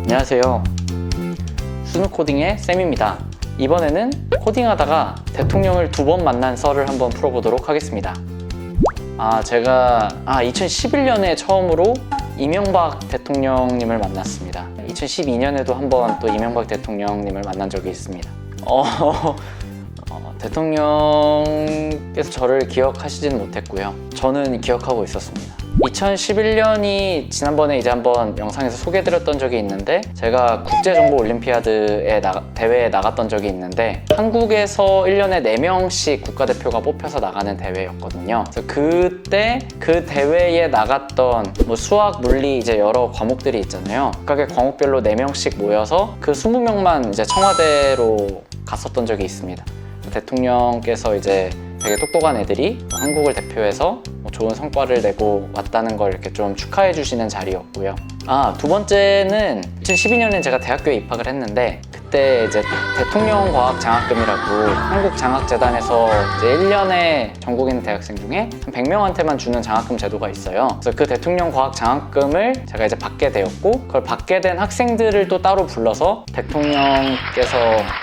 안녕하세요. 수능코딩의 쌤입니다. 이번에는 코딩하다가 대통령을 2번 만난 썰을 한번 풀어보도록 하겠습니다. 제가 2011년에 처음으로 이명박 대통령님을 만났습니다. 2012년에도 한번 또 이명박 대통령님을 만난 적이 있습니다. 대통령께서 저를 기억하시진 못했고요. 저는 기억하고 있었습니다. 2011년이 지난번에 이제 한번 영상에서 소개해드렸던 적이 있는데, 제가 국제정보올림피아드에 대회에 나갔던 적이 있는데, 한국에서 1년에 4명씩 국가대표가 뽑혀서 나가는 대회였거든요. 그래서 그때 그 대회에 나갔던 수학, 물리 이제 여러 과목들이 있잖아요. 각각의 과목별로 4명씩 모여서 그 20명만 이제 청와대로 갔었던 적이 있습니다. 대통령께서 이제 되게 똑똑한 애들이 한국을 대표해서 좋은 성과를 내고 왔다는 걸 이렇게 좀 축하해 주시는 자리였고요. 두 번째는 2012년에 제가 대학교에 입학을 했는데, 그때 이제 대통령과학장학금이라고 한국장학재단에서 이제 1년에 전국에 있는 대학생 중에 한 100명한테만 주는 장학금 제도가 있어요. 그래서 그 대통령과학장학금을 제가 이제 받게 되었고, 그걸 받게 된 학생들을 또 따로 불러서 대통령께서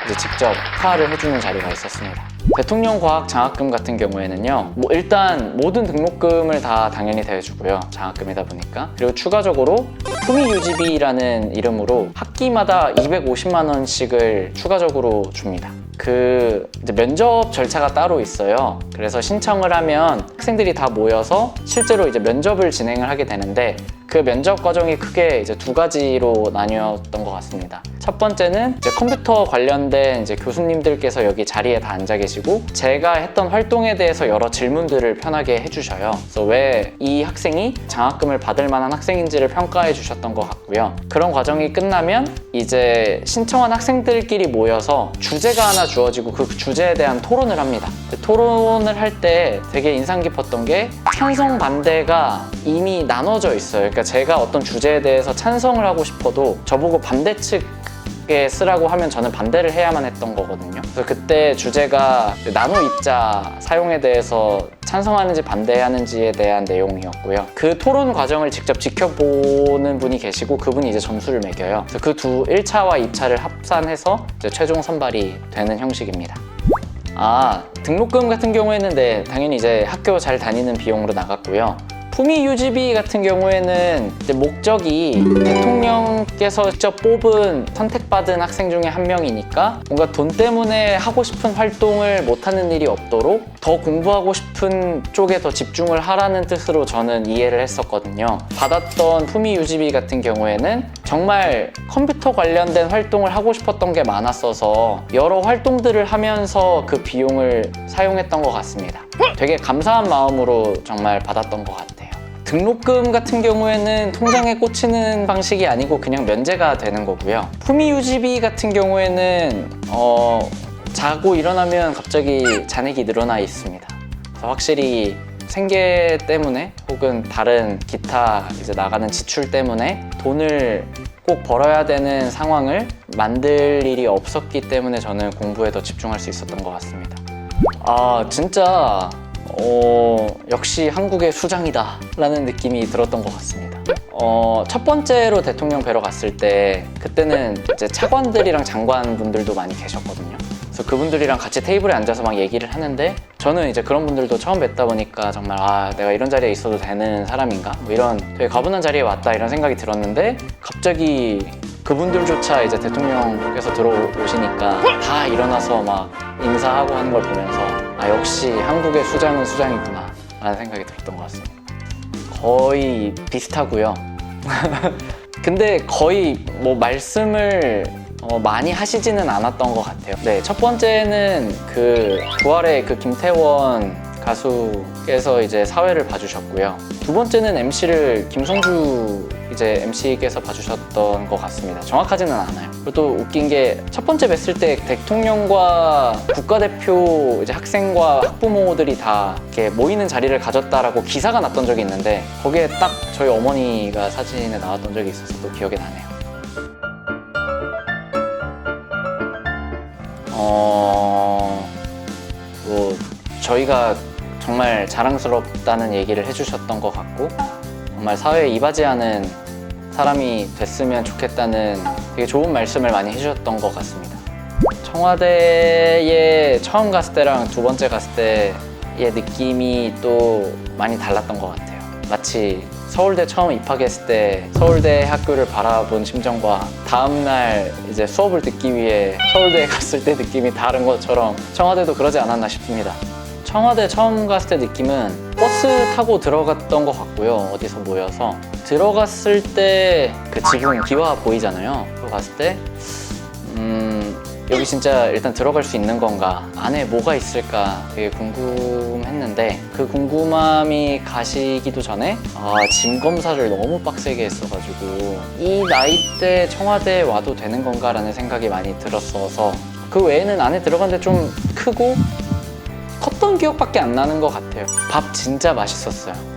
이제 직접 축하를 해주는 자리가 있었습니다. 대통령과학장학금 같은 경우에는요, 일단 모든 등록금을 다 당연히 대주고요. 장학금이다 보니까. 그리고 추가적으로 품위유지비라는 이름으로 학기마다 250만 원씩을 추가적으로 줍니다. 이제 면접 절차가 따로 있어요. 그래서 신청을 하면 학생들이 다 모여서 실제로 이제 면접을 진행을 하게 되는데, 그 면접 과정이 크게 이제 2가지로 나뉘었던 것 같습니다. 첫 번째는 이제 컴퓨터 관련된 이제 교수님들께서 여기 자리에 다 앉아 계시고, 제가 했던 활동에 대해서 여러 질문들을 편하게 해주셔요. 그래서 왜 이 학생이 장학금을 받을 만한 학생인지를 평가해 주셨던 것 같고요. 그런 과정이 끝나면 이제 신청한 학생들끼리 모여서 주제가 하나 주어지고 그 주제에 대한 토론을 합니다. 토론을 할 때 되게 인상 깊었던 게, 찬성 반대가 이미 나눠져 있어요. 그러니까 제가 어떤 주제에 대해서 찬성을 하고 싶어도 저보고 반대 측에 쓰라고 하면 저는 반대를 해야만 했던 거거든요. 그래서 그때 주제가 나노 입자 사용에 대해서 찬성하는지 반대하는지에 대한 내용이었고요. 그 토론 과정을 직접 지켜보는 분이 계시고, 그분이 이제 점수를 매겨요. 그래서 그 1차와 2차를 합산해서 이제 최종 선발이 되는 형식입니다. 등록금 같은 경우에는 당연히 이제 학교 잘 다니는 비용으로 나갔고요. 품위유지비 같은 경우에는 이제 목적이 대통령께서 직접 뽑은 선택받은 학생 중에 한 명이니까 뭔가 돈 때문에 하고 싶은 활동을 못하는 일이 없도록 더 공부하고 싶은 쪽에 더 집중을 하라는 뜻으로 저는 이해를 했었거든요. 받았던 품위유지비 같은 경우에는 정말 컴퓨터 관련된 활동을 하고 싶었던 게 많았어서 여러 활동들을 하면서 그 비용을 사용했던 것 같습니다. 되게 감사한 마음으로 정말 받았던 것 같아요. 등록금 같은 경우에는 통장에 꽂히는 방식이 아니고 그냥 면제가 되는 거고요. 품위유지비 같은 경우에는 자고 일어나면 갑자기 잔액이 늘어나 있습니다. 그래서 확실히 생계 때문에 혹은 다른 기타 이제 나가는 지출 때문에 돈을 꼭 벌어야 되는 상황을 만들 일이 없었기 때문에 저는 공부에 더 집중할 수 있었던 것 같습니다. 진짜 역시 한국의 수장이다 라는 느낌이 들었던 것 같습니다. 첫 번째로 대통령 뵈러 갔을 때, 그때는 이제 차관들이랑 장관분들도 많이 계셨거든요. 그래서 그분들이랑 같이 테이블에 앉아서 막 얘기를 하는데, 저는 이제 그런 분들도 처음 뵙다 보니까 정말 내가 이런 자리에 있어도 되는 사람인가? 이런 되게 가분한 자리에 왔다 이런 생각이 들었는데, 갑자기 그분들조차 이제 대통령께서 들어오시니까 다 일어나서 막 인사하고 하는 걸 보면서 역시 한국의 수장은 수장이구나 라는 생각이 들었던 것 같습니다. 거의 비슷하고요. 근데 거의 말씀을 많이 하시지는 않았던 것 같아요. 첫 번째는 부활의 김태원 가수께서 이제 사회를 봐주셨고요. 두 번째는 MC를 김성주 이제 MC께서 봐주셨던 것 같습니다. 정확하지는 않아요. 그리고 또 웃긴 게, 첫 번째 뵀을 때 대통령과 국가대표 이제 학생과 학부모들이 다 이렇게 모이는 자리를 가졌다라고 기사가 났던 적이 있는데, 거기에 딱 저희 어머니가 사진에 나왔던 적이 있어서 또 기억이 나네요. 저희가 정말 자랑스럽다는 얘기를 해주셨던 것 같고, 정말 사회에 이바지하는 사람이 됐으면 좋겠다는 되게 좋은 말씀을 많이 해주셨던 것 같습니다. 청와대에 처음 갔을 때랑 두 번째 갔을 때의 느낌이 또 많이 달랐던 것 같아요. 마치 서울대 처음 입학했을 때 서울대 학교를 바라본 심정과 다음날 이제 수업을 듣기 위해 서울대에 갔을 때 느낌이 다른 것처럼 청와대도 그러지 않았나 싶습니다. 청와대 처음 갔을 때 느낌은 버스 타고 들어갔던 것 같고요. 어디서 모여서 들어갔을 때 그 지붕 기와 보이잖아요. 들어갔을 때 여기 진짜 일단 들어갈 수 있는 건가, 안에 뭐가 있을까 되게 궁금했는데 그 궁금함이 가시기도 전에 짐 검사를 너무 빡세게 했어가지고 이 나이 때 청와대에 와도 되는 건가 라는 생각이 많이 들었어서 그 외에는 안에 들어갔는데 좀 크고 컸던 기억밖에 안 나는 것 같아요. 밥 진짜 맛있었어요.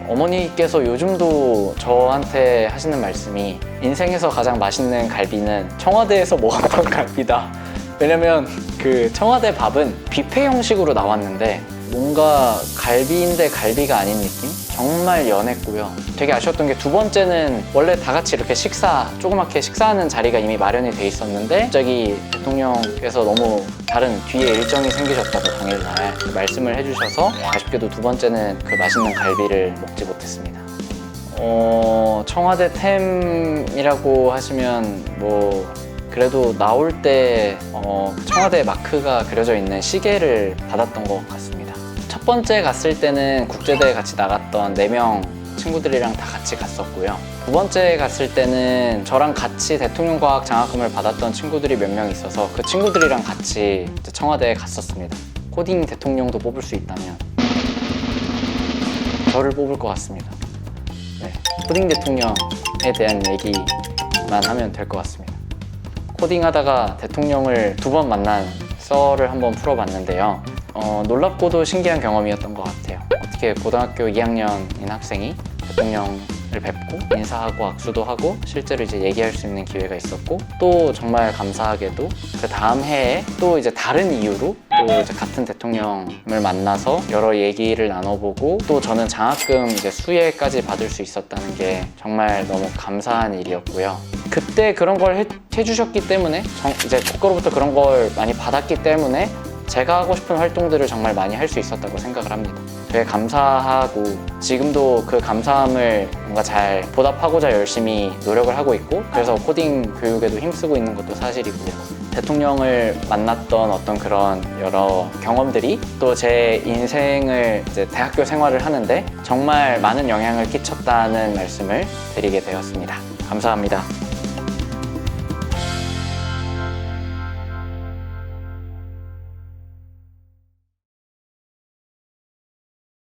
어머니께서 요즘도 저한테 하시는 말씀이 인생에서 가장 맛있는 갈비는 청와대에서 먹었던 갈비다. 왜냐면 그 청와대 밥은 뷔페 형식으로 나왔는데 뭔가 갈비인데 갈비가 아닌 느낌? 정말 연했고요. 되게 아쉬웠던 게 두 번째는 원래 다 같이 이렇게 조그맣게 식사하는 자리가 이미 마련이 돼 있었는데 갑자기 대통령께서 너무 다른 뒤에 일정이 생기셨다고 당일날 말씀을 해주셔서 아쉽게도 두 번째는 그 맛있는 갈비를 먹지 못했습니다. 청와대 템이라고 하시면 뭐 그래도 나올 때 청와대 마크가 그려져 있는 시계를 받았던 것 같습니다. 첫 번째 갔을 때는 국제대회 같이 나갔던 4명 친구들이랑 다 같이 갔었고요. 두 번째 갔을 때는 저랑 같이 대통령과학 장학금을 받았던 친구들이 몇 명 있어서 그 친구들이랑 같이 청와대에 갔었습니다. 코딩 대통령도 뽑을 수 있다면 저를 뽑을 것 같습니다. 네, 코딩 대통령에 대한 얘기만 하면 될 것 같습니다. 코딩하다가 대통령을 2번 만난 썰을 한번 풀어봤는데요. 놀랍고도 신기한 경험이었던 것 같아요. 어떻게 고등학교 2학년인 학생이 대통령을 뵙고 인사하고 악수도 하고 실제로 이제 얘기할 수 있는 기회가 있었고 또 정말 감사하게도 그 다음 해에 또 이제 다른 이유로 또 이제 같은 대통령을 만나서 여러 얘기를 나눠보고 또 저는 장학금 이제 수예까지 받을 수 있었다는 게 정말 너무 감사한 일이었고요. 그때 그런 걸 해주셨기 때문에 이제 거꾸로부터 그런 걸 많이 받았기 때문에 제가 하고 싶은 활동들을 정말 많이 할 수 있었다고 생각을 합니다. 되게 감사하고 지금도 그 감사함을 뭔가 잘 보답하고자 열심히 노력을 하고 있고 그래서 코딩 교육에도 힘쓰고 있는 것도 사실이고요. 대통령을 만났던 어떤 그런 여러 경험들이 또 제 인생을 이제 대학교 생활을 하는데 정말 많은 영향을 끼쳤다는 말씀을 드리게 되었습니다. 감사합니다.